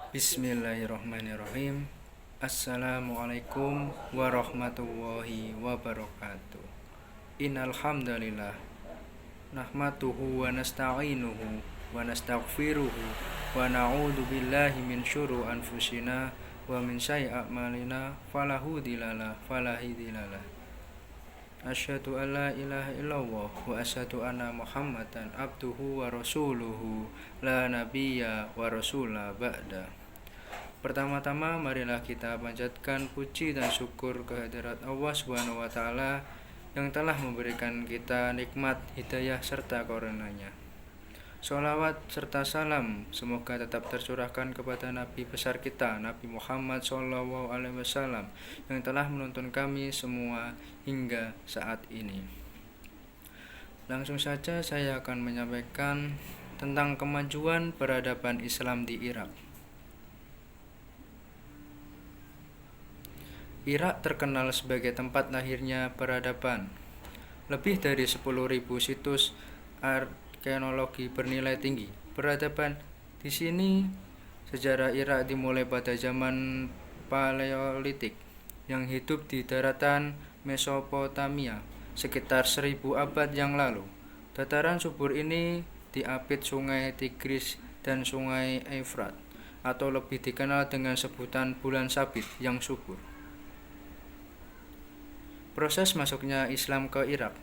Bismillahirrahmanirrahim. Assalamualaikum warahmatullahi wabarakatuh. Innal hamdalillah nahmaduhu wa nasta'inuhu wa nastaghfiruhu wa na'udzu billahi min syururi anfusina wa min sayyi'ati a'malina fala hadiyalah. Asyhadu an la ilaha illallah wa asyhadu anna Muhammadan abduhu wa rasuluhu la nabiyya wa rasula ba'da. Pertama-tama marilah kita panjatkan puji dan syukur kehadirat Allah Subhanahu wa taala yang telah memberikan kita nikmat hidayah serta karunia-Nya. Sholawat serta salam semoga tetap tercurahkan kepada Nabi besar kita, Nabi Muhammad SAW, yang telah menuntun kami semua hingga saat ini. Langsung saja saya akan menyampaikan tentang kemajuan peradaban Islam di Irak. Irak terkenal sebagai tempat lahirnya peradaban. Lebih dari 10.000 situs arkeologi bernilai tinggi. Peradaban di sini, sejarah Irak dimulai pada zaman Paleolitik yang hidup di daratan Mesopotamia sekitar 1000 abad yang lalu. Dataran subur ini diapit sungai Tigris dan sungai Efrat, atau lebih dikenal dengan sebutan bulan sabit yang subur. Proses masuknya Islam ke Irak.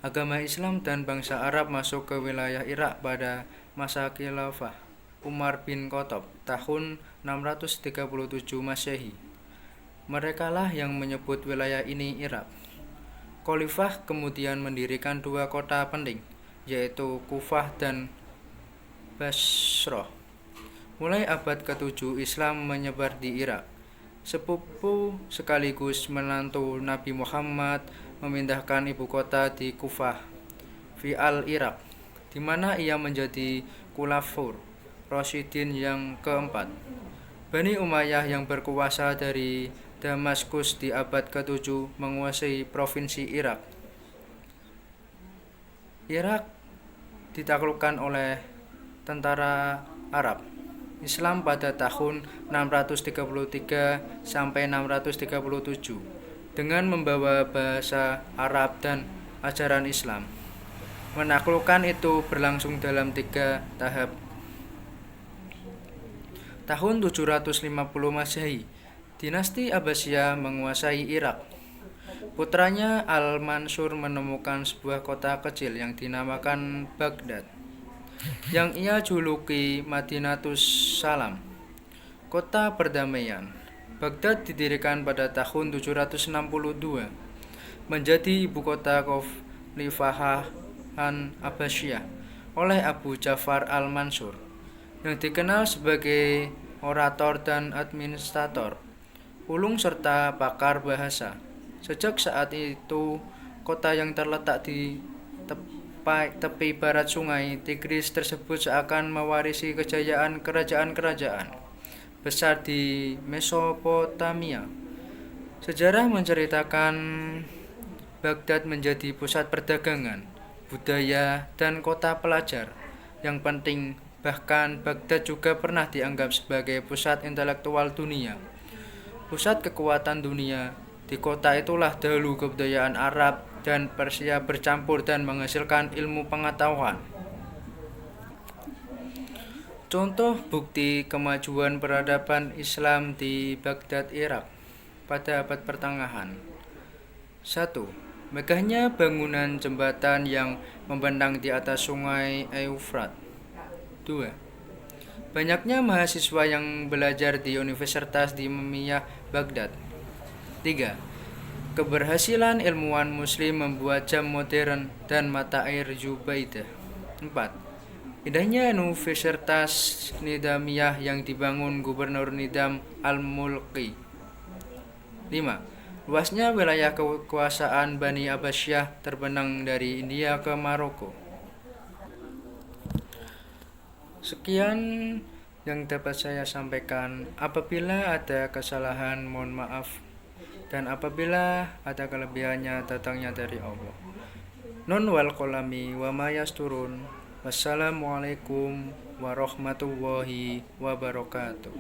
Agama Islam dan bangsa Arab masuk ke wilayah Irak pada masa khilafah Umar bin Khattab tahun 637 Masehi. Merekalah yang menyebut wilayah ini Irak. Khalifah kemudian mendirikan dua kota penting, yaitu Kufah dan Basrah. Mulai abad ke-7 Islam menyebar di Irak. Sepupu sekaligus menantu Nabi Muhammad memindahkan ibu kota di Kufah, fi al-Irak, di mana ia menjadi Khulafaur Rasyidin yang keempat. Bani Umayyah yang berkuasa dari Damaskus di abad ke-7 menguasai provinsi Irak. Irak ditaklukkan oleh tentara Arab Islam pada tahun 633 sampai 637 dengan membawa bahasa Arab dan ajaran Islam. Menaklukkan itu berlangsung dalam 3 tahap. Tahun 750 Masehi, dinasti Abbasiyah menguasai Irak. Putranya Al-Mansur menemukan sebuah kota kecil yang dinamakan Baghdad, yang ia juluki Madinatus Salam, kota perdamaian. Baghdad didirikan pada tahun 762, menjadi ibu kota Khalifahan Abbasiyah oleh Abu Ja'far Al-Mansur, yang dikenal sebagai orator dan administrator, ulung serta pakar bahasa. Sejak saat itu, kota yang terletak di tepi barat sungai Tigris tersebut seakan mewarisi kejayaan kerajaan-kerajaan besar di Mesopotamia. Sejarah menceritakan Baghdad menjadi pusat perdagangan, budaya, dan kota pelajar yang penting. Bahkan Baghdad juga pernah dianggap sebagai pusat intelektual dunia, pusat kekuatan dunia. Di kota itulah dahulu kebudayaan Arab dan Persia bercampur dan menghasilkan ilmu pengetahuan. Contoh bukti kemajuan peradaban Islam di Baghdad, Irak pada abad pertengahan. 1. Megahnya bangunan jembatan yang membentang di atas sungai Eufrat. 2. Banyaknya mahasiswa yang belajar di Universitas di Mimiyah, Baghdad. 3. Keberhasilan ilmuwan muslim membuat jam modern dan mata air Zubaidah. 4. Indahnya Universitas Nidamiyah yang dibangun Gubernur Nidam Al-Mulki. 5. Luasnya wilayah kekuasaan Bani Abbasiyah terbenang dari India ke Maroko. Sekian yang dapat saya sampaikan. Apabila ada kesalahan, mohon maaf. Dan apabila ada kelebihannya, datangnya dari Allah. Nun wal qalami wa ma yasturun. Wassalamualaikum warahmatullahi wabarakatuh.